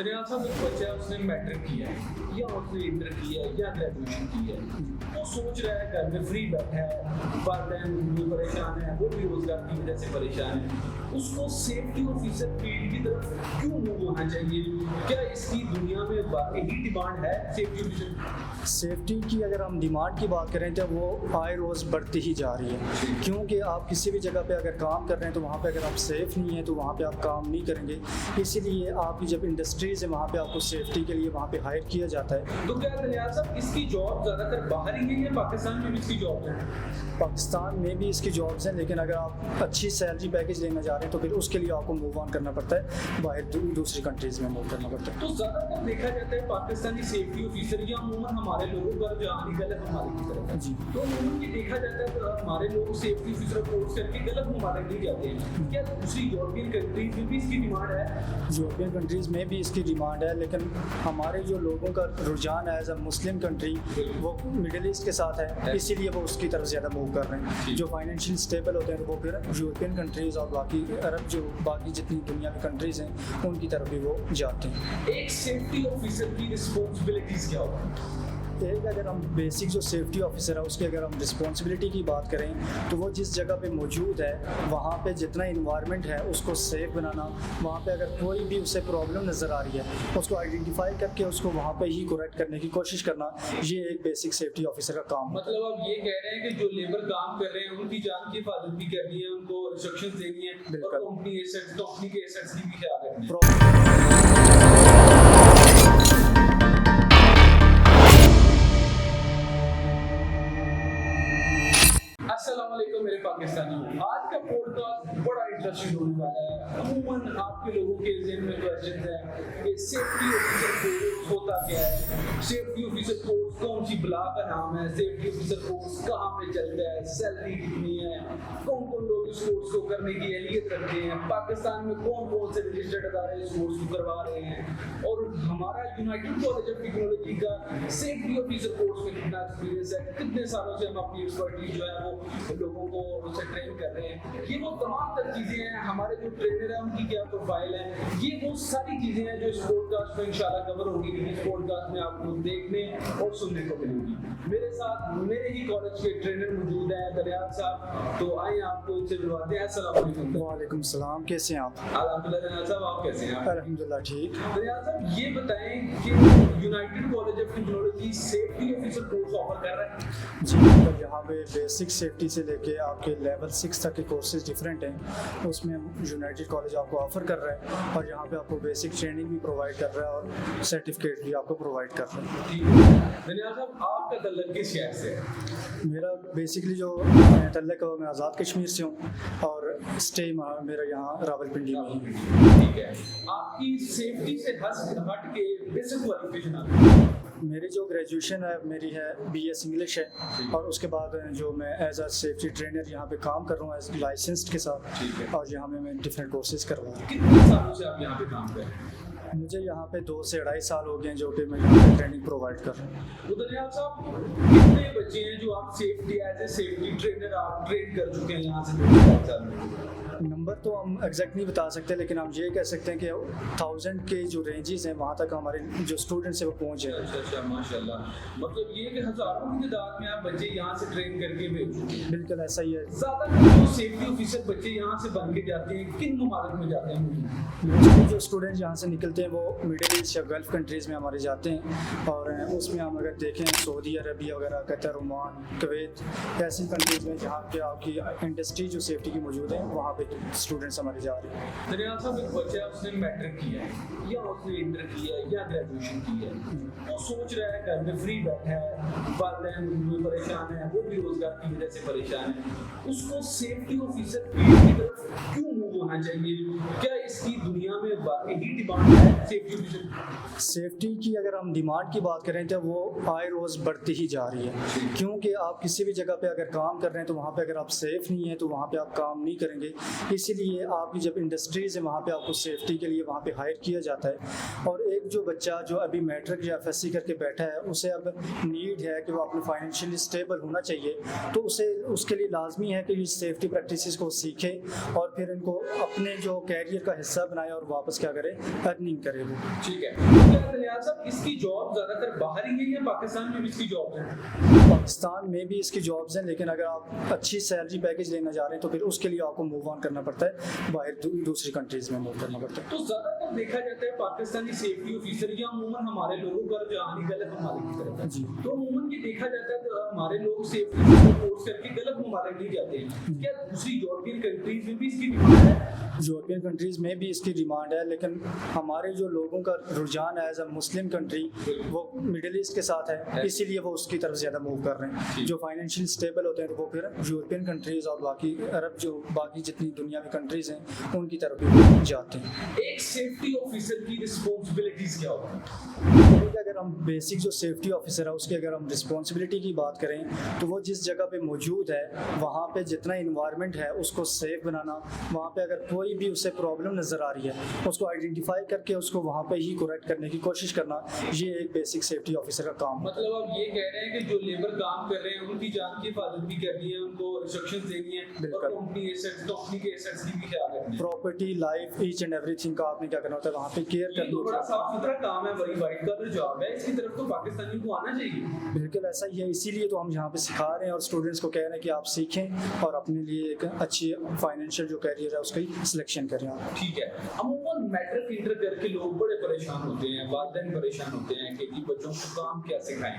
दरियाल साहब एक बच्चा है, उसने मैट्रिक किया है या उसने इंटर किया है या ग्रेजुएशन की है, वो सोच रहा है घर में फ्री बैठा है, वालिदैन भी परेशान है, वो भी रोजगार की वजह से परेशान है, उसको सेफ्टी ऑफिसर फील्ड की तरफ क्यों मूव होना चाहिए? क्या इसकी दुनिया में वाकई ही डिमांड है सेफ्टी ऑफिसर? सेफ्टी की अगर हम डिमांड की बात करें तो वो आए रोज़ बढ़ती ही जा रही है, क्योंकि आप किसी भी जगह पे अगर काम कर रहे हैं तो वहाँ पे अगर आप सेफ़ नहीं हैं तो वहाँ पे आप काम नहीं करेंगे। इसीलिए आपकी जब इंडस्ट्रीज़ है वहाँ पे आपको सेफ्टी के लिए वहाँ पे हायर किया जाता है। तो क्या दरियाल साहब इसकी जॉब ज़्यादातर बाहर ही है या पाकिस्तान में भी इसकी जॉब है? पाकिस्तान में भी इसकी जॉब्स हैं, लेकिन अगर आप अच्छी सैलरी पैकेज लेना चाह रहे हैं तो फिर उसके लिए आपको मूव ऑन करना पड़ता है, बाहर दूसरी कंट्रीज़ में मूव करना पड़ता है। तो ज़्यादातर देखा जाता है पाकिस्तानी सेफ्टी ऑफिसर या अमूमन हमारे लोगों का रुझान ही गलत ममालिक की तरफ है जी। तो अमूमन ये देखा जाता है तो हमारे लोग सेफ्टी ऑफिसर कोर्स करके गलत ममालिक नहीं जाते हैं। क्या दूसरी यूरोपियन कंट्रीज में भी इसकी डिमांड है? यूरोपियन कंट्रीज़ में भी इसकी डिमांड है, लेकिन हमारे जो लोगों का रुझान है एज अ मुस्लिम कंट्री वो मिडिल ईस्ट के साथ है, इसीलिए वो उसकी तरफ ज़्यादा मूव कर रहे हैं। जो फाइनेंशियल स्टेबल होते हैं वो फिर यूरोपियन कंट्रीज़ और बाकी अरब जो बाकी जितनी दुनिया की कंट्रीज़ हैं उनकी तरफ भी वो जाते हैं। एक सेफ्टी ऑफिसर की रिस्पॉन्सिबिलिटीज क्या होती है? एक अगर हम बेसिक जो सेफ्टी ऑफिसर है उसकी अगर हम रिस्पॉन्सिबिलिटी की बात करें तो वो जिस जगह पे मौजूद है वहाँ पे जितना इन्वायरमेंट है उसको सेफ बनाना, वहाँ पे अगर कोई भी उसे प्रॉब्लम नज़र आ रही है उसको आइडेंटिफाई करके उसको वहाँ पे ही करेक्ट करने की कोशिश करना, ये एक बेसिक सेफ्टी ऑफिसर का काम है। मतलब आप ये कह रहे हैं कि जो लेबर काम कर रहे हैं उनकी जान की हिफाजत भी करनी है, उनको इंस्ट्रक्शंस देनी है और कंपनी के एसेट्स की भी ख्याल रखनी है। अस्सलाम वालेकुम मेरे पाकिस्तानियों, आज का पॉडकास्ट बड़ा इंटरेस्टिंग होने वाला है। अमूमन आपके लोगों के ज़हन में क्वेश्चन है कि सेफ्टी ऑफिसर कोर्स होता क्या है, सेफ्टी ऑफिसर कोर्स कौन सी बला का नाम है, सेफ्टी ऑफिसर कोर्स कहाँ पे चलता है, सैलरी कितनी है, कौन कौन लोग इस कोर्स को करने की अहलियत रखते हैं, पाकिस्तान में कौन कौन से रजिस्टर्ड अदारे इस कोर्स को करवा रहे हैं और हमारा यूनाइटेड कॉलेज ऑफ टेक्नोलॉजी का सेफ्टी ऑफिसर कोर्स में कितना एक्सपीरियंस है, कितने सालों से हम अपनी एक्सपर्टीज जो है वो लोगों को उसे ट्रेन कर रहे हैं। ये वो तमाम तर चीज़ें हैं, हमारे जो ट्रेनर हैं उनकी क्या प्रोफाइल है, ये वो सारी चीज़ें हैं जो इस पॉडकास्ट में इंशाल्लाह कवर होगी। इस पॉडकास्ट में आपको देखने और सुनने को मिलेगी। मेरे साथ मेरे ही कॉलेज के ट्रेनर मौजूद हैं दरियाल साहब, तो आइए आपको इनसे मिलवाते हैं। अस्सलाम वालेकुम। वालेकुम सलाम, कैसे हैं आप? अल्हम्दुलिल्लाह दरियाल साहब, आप कैसे हैं? अल्हम्दुलिल्लाह ठीक। दरियाल साहब ये बताएं कि United college of technology safety officer course offer कर रहा है? जी, मतलब यहाँ पे बेसिक सेफ्टी से लेके आपके लेवल 6 तक के कोर्सेज डिफरेंट हैं, उसमें यूनाइटेड कॉलेज आपको ऑफ़र कर रहा है और यहाँ पे आपको बेसिक ट्रेनिंग भी प्रोवाइड कर रहा है और सर्टिफिकेट भी आपको प्रोवाइड कर रहा है। ठीक है दरियाल साहब, आपका तल्लुक किस शहर से है? मेरा बेसिकली जो तल्लुक है मैं आज़ाद कश्मीर से हूँ और स्टे मेरा यहाँ रावलपिंडी में ही। ठीक है, आपकी सेफ्टी से हट के बेसिक क्वालिफिकेशन आती है? मेरी जो ग्रेजुएशन है मेरी है BS इंग्लिश है और उसके बाद जो मैं एज अ सेफ्टी ट्रेनर यहाँ पे काम कर रहा हूँ एज लाइसेंस्ड के साथ, और यहाँ पे मैं डिफरेंट कोर्सेज करवा रहा हूँ। कितने सालों से आप यहाँ पे काम कर रहे हैं? मुझे यहाँ पे 2 से 2.5 साल हो गए हैं जो कि मैं यहाँ पे ट्रेनिंग प्रोवाइड कर रहा हूँ। तो दरियाल साहब कितने बच्चे हैं जो आप safety as a safety trainer आप ट्रेन कर चुके हैं यहाँ से 2 साल में? नंबर तो हम एग्जैक्ट नहीं बता सकते, लेकिन हम ये कह सकते हैं कि 1000 के जो रेंजेस हैं वहाँ तक हमारे जो स्टूडेंट्स हैं वो पहुँच जाए। अच्छा माशाल्लाह, मतलब ये कि हज़ारों की तादाद में आप बच्चे यहाँ से ट्रेन करके भेज चुके हैं। बिल्कुल ऐसा ही है। ज़्यादातर जो सेफ्टी ऑफिसर बच्चे यहाँ से बन के जाते हैं किन ममालिक में जाते हैं? मोस्टली जो स्टूडेंट्स यहाँ से निकलते हैं वो मिडिल ईस्ट या गल्फ़ कंट्रीज़ में हमारे जाते हैं, और उसमें हम अगर देखें सऊदी अरबिया वगैरह, कतर, ओमान, कुवैत, ऐसी कंट्रीज़ में जहाँ पे आपकी इंडस्ट्री जो सेफ्टी की मौजूद है वहाँ पे स्टूडेंट्स हमारे जा रहे हैं। दरियाल साहब एक बच्चा है, उसने मैट्रिक किया है या उसने इंटर किया है या ग्रेजुएशन की है, वो सोच रहा है घर में फ्री बैठा है, वालिदैन भी परेशान है, वो भी रोजगार की वजह से परेशान है, उसको सेफ्टी ऑफिसर फील्ड की तरफ क्यों मूव होना चाहिए? क्या इसकी दुनिया में वाकई ही डिमांड है सेफ्टी ऑफिसर? सेफ्टी की अगर हम डिमांड की बात करें तो वो आए रोज़ बढ़ती ही जा रही है, क्योंकि आप किसी भी जगह पे अगर काम कर रहे हैं तो वहाँ पे अगर आप सेफ़ नहीं हैं तो वहाँ पे आप काम नहीं करेंगे। इसीलिए आपकी जब इंडस्ट्रीज़ है वहाँ पे आपको सेफ्टी के लिए वहाँ पे हायर किया जाता है। और एक जो बच्चा जो अभी मैट्रिक या FSC करके बैठा है उसे अब नीड है कि वो अपने फाइनेंशियली स्टेबल होना चाहिए, तो उसे उसके लिए लाजमी है कि सेफ्टी प्रैक्टिसेस को सीखे और फिर इनको اپنے جو کیریئر کا حصہ بنائے اور واپس کیا کرے ارننگ کرے وہ. ٹھیک ہے. کیا دلیال صاحب اس کی جاب زیادہ تر باہر ہی ہے یا پاکستان میں بھی اس کی جابس ہیں؟ پاکستان میں بھی اس کی جابس ہیں لیکن اگر آپ اچھی سیلری پیکیج لینا چاہ رہے ہیں تو پھر اس کے لیے آپ کو موو آن کرنا پڑتا ہے, باہر دوسری کنٹریز میں موو کرنا پڑتا ہے. تو زیادہ تر دیکھا جاتا ہے پاکستانی سیفٹی آفیسر یا عموماً ہمارے لوگوں کا رجحان ہی غلط ممالک کی طرف ہے. جی. تو عموماً یہ دیکھا جاتا ہے کہ ہمارے لوگ سیفٹی کو کورس کر کے غلط ممالک نہیں جاتے ہیں. کیا دوسری یورپین کنٹریز میں بھی اس کی ڈیمانڈ ہے؟ یورپین کنٹریز میں بھی اس کی ڈیمانڈ ہے لیکن ہمارے جو لوگوں کا رجحان ہے ایز اے مسلم کنٹری وہ مڈل ایسٹ کے ساتھ ہے, اسی لیے وہ اس کی طرف زیادہ موو کر رہے ہیں. جو فائنینشیل اسٹیبل ہوتے ہیں تو وہ پھر یورپین کنٹریز اور باقی عرب جو باقی جتنی دنیا میں کنٹریز ہیں ان کی طرف بھی جاتے ہیں. ایک سیفٹی آفیسر کی رسپانسبلٹیز کیا ہوتی ہیں؟ اگر ہم بیسک جو سیفٹی آفیسر ہے اس کی اگر ہم رسپانسبلٹی کی بات کریں تو وہ جس جگہ پہ موجود ہے وہاں پہ جتنا انوائرمنٹ ہے اس کو سیف بنانا, وہاں پہ اگر کوئی بھی اسے پرابلم نظر آ رہی ہے اس کو آئیڈینٹیفائی کر کے اس کو وہاں پہ ہی کریکٹ کرنے کی کوشش کرنا, یہ ایک بیسک سیفٹی آفیسر کا کام ہے. مطلب آپ یہ کہہ رہے ہیں کہ جو لیبر کام کر رہے ہیں ان کی جان کی حفاظت بھی کرنی ہے, ان کو انسٹرکشن دینی ہے اور کمپنی کے ایسٹس کی بھی خیال رکھنی ہے. Property life each and everything کا آپ نے کیا کرنا ہوتا ہے وہاں پہ کیئر کرنی ہوتی ہے. بڑا صاف ستھرا کام ہے, بڑی وائٹ کلر جاب ہے, اس کی طرف تو پاکستانیوں کو آنا چاہیے. بالکل ایسا ہی ہے, اسی لیے تو ہم یہاں پہ سکھا رہے ہیں اور اسٹوڈنٹس کو کہہ رہے ہیں کہ آپ سیکھیں اور اپنے لیے ایک اچھی فائنینشیل جو کیریئر ہے اس کی سلیکشن کریں. ٹھیک ہے. عموماً میٹرک انٹر کر کے لوگ بڑے پریشان ہوتے ہیں, والدین پریشان ہوتے ہیں کہ بچوں کو کام کیا سکھائیں.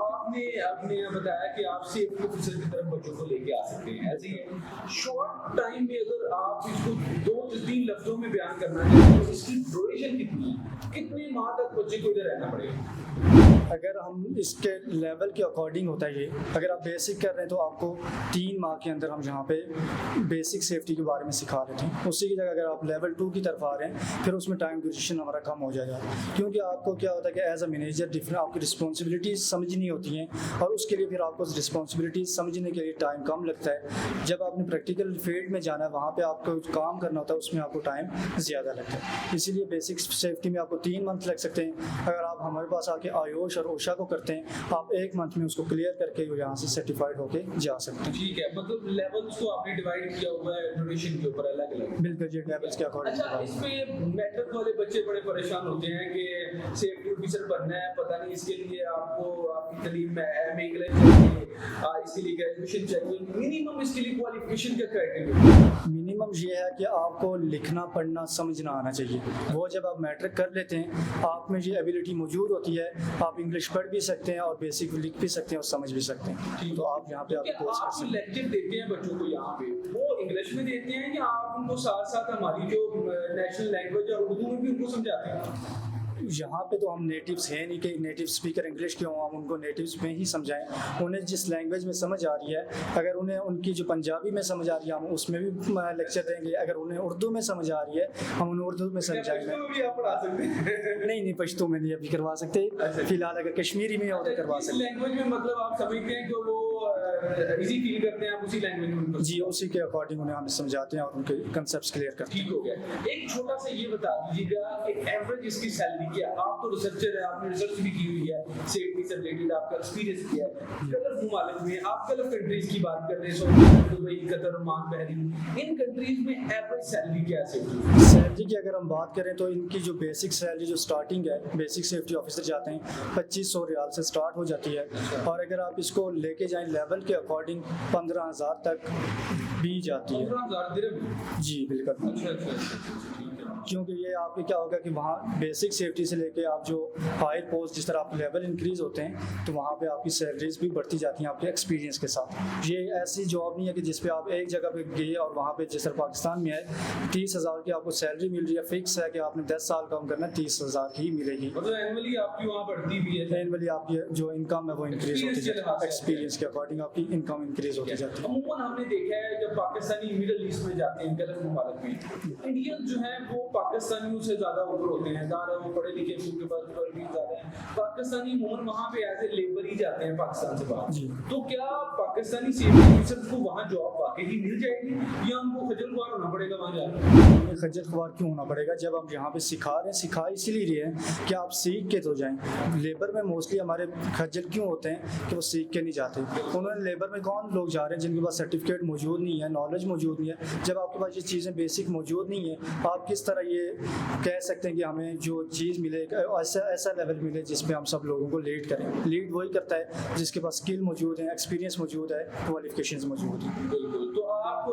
آپ نے بتایا کہ آپ سیفٹی آفیسر کی طرف بچوں کو لے کے آ سکتے ہیں. ایسے ہی شارٹ ٹائم میں اگر آپ اس کو 2-3 لفظوں میں بیان کرنا چاہیں تو اس کی ڈیوریشن کتنی ہے, کتنے ماہ تک بچے کو ادھر رہنا پڑے گا؟ اگر ہم اس کے لیول کے اکارڈنگ ہوتا ہے یہ, اگر آپ بیسک کر رہے ہیں تو آپ کو 3 ماہ کے اندر ہم یہاں پہ بیسک سیفٹی کے بارے میں سکھا دیتے ہیں. اسی کی جگہ اگر آپ لیول 2 کی طرف آ رہے ہیں پھر اس میں ٹائم ڈیوریشن ہمارا کم ہو جائے گا, کیونکہ آپ کو کیا ہوتا ہے کہ ایز اے مینیجر ڈفرنٹ آپ کی رسپانسبلٹیز سمجھنی ہوتی ہیں اور اس کے لیے پھر آپ کو رسپانسبلٹیز سمجھنے کے لیے ٹائم کم لگتا ہے. جب آپ نے پریکٹیکل فیلڈ میں جانا ہے وہاں پہ آپ کو کام کرنا ہوتا ہے اس میں آپ کو ٹائم زیادہ لگتا ہے. اسی لیے بیسک سیفٹی میں آپ کو 3 منتھ لگ سکتے ہیں. اگر آپ ہمارے پاس آ کے آیوش اور اوشا کو کرتے ہیں آپ 1 منتھ میں اس کو کلیئر کر کے یہاں سے سرٹیفائڈ ہو کے جا سکتے ہیں. ٹھیک ہے, مطلب لیولز کو آپ نے ڈیوائڈ کیا ہوا ہے ڈیوریشن کے اوپر الگ الگ. بالکل جی, لیولز کے اکارڈنگ. اچھا, اس میں میٹرک والے بچے بڑے پریشان ہوتے ہیں کہ سیفٹی آفیسر بننا ہے, پتہ نہیں اس کے لیے آپ کو آپ کی تعلیم میں ایم اے انگلش چاہیے, اس کے لیے گریجویشن چاہیے, منیمم اس کے لیے کوالیفکیشن کا کرائٹیریا؟ منیمم یہ ہے کہ آپ کو لکھنا پڑھنا سمجھنا آنا چاہیے. وہ جب آپ میٹرک کر لیتے ہیں آپ میں یہ ایبلٹی موجود ہوتی ہے, آپ انگلش پڑھ بھی سکتے ہیں اور بیسک لکھ بھی سکتے ہیں اور سمجھ بھی سکتے ہیں. تو آپ یہاں پہ آپ کورس کر سکتے ہیں. لیکچر دیتے ہیں بچوں کو یہاں پہ وہ انگلش میں دیتے ہیں یا آپ ان کو ساتھ ساتھ ہماری جو نیشنل لینگویج ہے اردو میں بھی ان کو سمجھاتے ہیں؟ یہاں پہ تو ہم نیٹیوس ہیں نہیں کہ نیٹیو اسپیکر انگلش کے ہوں, ہم ان کو نیٹیوس میں ہی سمجھائیں. انہیں جس لینگویج میں سمجھ آ رہی ہے, اگر انہیں ان کی جو پنجابی میں سمجھ آ ری ہے ہم اس میں بھی لیکچر دیں گے. اگر انہیں اردو میں سمجھ آ رہی ہے ہم انہیں اردو میں سمجھائیں گے. نہیں پشتو میں نہیں ابھی کروا سکتے فی الحال, اگر کشمیری میں ہو تو کروا سکتے. لینگویج میں مطلب آپ سمجھتے ہیں کہ وہ ایزی فیل کرتے ہیں, آپ اسی لینگویج میں جی اسی کے اکارڈنگ انہیں ہم سمجھاتے ہیں اور ان کے کنسیپٹس کلیئر کرتے ہیں. ٹھیک ہو گیا. ایک چھوٹا سا یہ بتا دیجیے گا کہ ایوریج اس کی سیلری کیا؟ آپ تو ریسرچر ہیں, آپ نے ریسرچ بھی کی ہوئی ہے, سیفٹی سے ریلیٹڈ آپ کا ایکسپیرینس کیا ہے. گلف ممالک میں آپ گلف کنٹریز کی بات کر رہے ہیں, سعودی, دبئی, قطر, عمان, بحرین, ان کنٹریز میں ایوریج سیلری کیا ہے؟ سیلری کی اگر ہم بات کریں تو ان کی جو بیسک سیلری جو سٹارٹنگ ہے, بیسک سیفٹی آفیسر جاتے ہیں 2500 ریال سے سٹارٹ ہو جاتی ہے, اور اگر آپ اس کو لے کے جائیں لیول کے اکارڈنگ 15,000 تک بھی جاتی ہے. 15,000 درہم؟ جی بالکل. اچھا. کیونکہ یہ آپ کے کیا ہوگا کہ وہاں بیسک سیفٹی سے لے کے آپ جو ہائر پوسٹ جس طرح آپ لیول انکریز ہوتے ہیں تو وہاں پہ آپ کی سیلریز بھی بڑھتی جاتی ہیں آپ کے ایکسپیرینس کے ساتھ. یہ ایسی جاب نہیں ہے کہ جس پہ آپ ایک جگہ پہ گئے اور وہاں پہ جس طرح پاکستان میں ہے 30,000 کی آپ کو سیلری مل رہی ہے, فکس ہے کہ آپ نے 10 سال کام کرنا ہے 30,000 ہی ملے گی. مطلب اینولی آپ کی وہاں بڑھتی بھی ہے, اینولی آپ کی جو انکم ہے وہ انکریز ہوتی جاتی ہے, ایکسپیرینس کے اکارڈنگ آپ کی انکم انکریز ہوتی جاتی ہے. عموماً ہم نے دیکھا ہے جب پاکستانی مڈل ایسٹ میں جاتے ہیں, گلف ممالک میں, انڈین جو ہیں وہ پاکستانیوں سے زیادہ اوپر ہوتے ہیں. وہ پڑھے لکھے ان کے پاس بھی زیادہ ہیں. पाकिस्तानी अमूमन वहाँ पे एज ए लेबर ही जाते हैं पाकिस्तान से बाहर जी। तो क्या पाकिस्तानी सेफ्टी ऑफिसर्स को वहाँ जॉब वाकई ही मिल जाएगी या हमको खजल खुआर होना पड़ेगा वहाँ जाकर? खज्जल ख्वार क्यों होना पड़ेगा जब हम यहाँ पे सिखा रहे हैं, सिखा इसीलिए रहे हैं कि आप सीख के तो जाएं। लेबर में मोस्टली हमारे खज्जल क्यों होते हैं कि वो सीख के नहीं जाते। उन्होंने लेबर में कौन लोग जा रहे हैं जिनके पास सर्टिफिकेट मौजूद नहीं है, नॉलेज मौजूद नहीं है। जब आपके पास ये चीज़ें बेसिक मौजूद नहीं है, आप किस तरह ये कह सकते हैं कि हमें जो चीज़ मिले ऐसा लेवल मिले जिसमें हम सब लोगों को लीड करें। लीड वही करता है जिसके पास स्किल मौजूद है, एक्सपीरियंस मौजूद है, क्वालिफिकेशंस मौजूद हैं। बिल्कुल। तो आप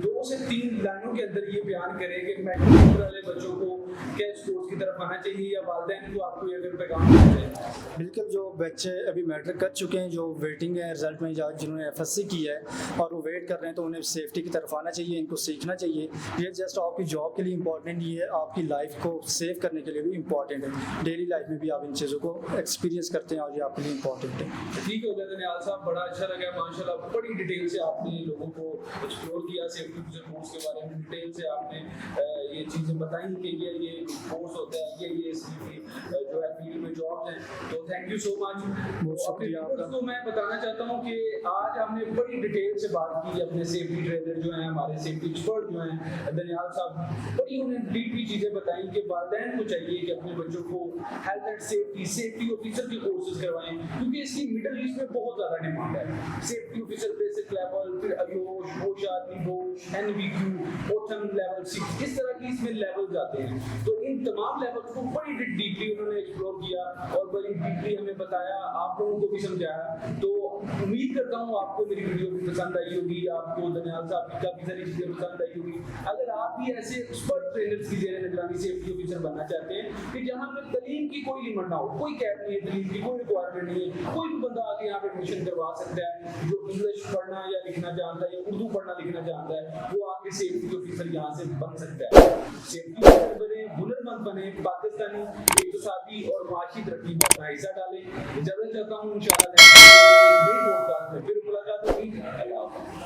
2 से 3 लाइनों के अंदर ये बयान करें कि मैट्रिक वाले बच्चों को क्या स्पोर्ट्स की तरफ आना चाहिए या वालिदैन को आपको ये अगर पैगाम देना चाहिए? बिल्कुल, जो बच्चे अभी मैट्रिक कर चुके हैं, जो वेटिंग है रिजल्ट में, या जिन्होंने एफएससी की है और वो वेट कर रहे हैं, तो उन्हें सेफ्टी की तरफ आना चाहिए, इनको सीखना चाहिए। ये जस्ट आपकी जॉब के लिए इंपॉर्टेंट नहीं है, आपकी लाइफ को सेव करने के लिए भी इंपॉर्टेंट है। डेली लाइफ में भी आप इन चीज़ों को एक्सपीरियंस करते हैं और ये आपके लिए इंपॉर्टेंट है। ठीक हो गया दनियाल साहब, बड़ा अच्छा लगा माशाल्लाह। बड़ी डिटेल से आपने लोगों को एक्सप्लोर किया सेफ्टी ऑफिसर कोर्स के बारे में, डिटेल से आपने ये चीज़ें बताई कि ये कोर्स होता है, ये इसकी जो है फील्ड में जॉब्स हैं। तो थैंक यू सो मच। बहुत शुक्रिया आपका। तो मैं बताना चाहता हूँ कि आज हमने बड़ी डिटेल से बात की अपने सेफ्टी ट्रेनर जो हैं, हमारे सेफ्टी एक्सपर्ट जो हैं दनियाल साहब, बड़ी उन्हें डीपली चीज़ें बताई कि वालिदैन को चाहिए कि अपने बच्चों को हेल्थ एंड सेफ्टी ऑफिसर के कोर्सेज करवाएं, क्योंकि इसकी मिडल ईस्ट में बहुत ज़्यादा डिमांड है। सेफ्टी ऑफिसर बेसिक लेवल, फिर आयोश, होश, एनवीक्यू, ओथम लेवल 6, इस तरह की इसमें लेवल जाते हैं। तो इन तमाम लेवल्स को बड़ी डीपली उन्होंने एक्सप्लोर किया और बड़ी डीपली हमें बताया, आप लोगों को भी समझाया। तो उम्मीद करता हूँ आपको मेरी वीडियो भी पसंद आई होगी, आपको दनियाल साहब की काफ़ी सारी चीज़ें पसंद आई होगी। अगर आप भी ऐसे एक्सपर्ट ट्रेनर्स की ज़ेरे निगरानी सेफ्टी ऑफिसर बनना चाहते हैं कि जहाँ पर तलीम की कोई लिमिट ना हो, कोई कैप नहीं है, तलीम की कोई रिक्वायरमेंट नहीं है, कोई भी बंदा आके यहाँ पे एडमिशन करवा सकता है जो इंग्लिश पढ़ना या लिखना जानता है या उर्दू पढ़ना लिखना जानता है, वो आके सेफ्टी ऑफिसर यहाँ से बन सकता है। सेफ्टी ऑफिसर बने, हुनरमंद बने, पाकिस्तानी इक़्तिसादी और माशी तरक्की में अपना हिस्सा डालें। इजाज़त चाहता हूँ, इंशाअल्लाह नेक्स्ट वीडियो में फिर मुलाकात होगी। अल्लाह हाफ़िज़।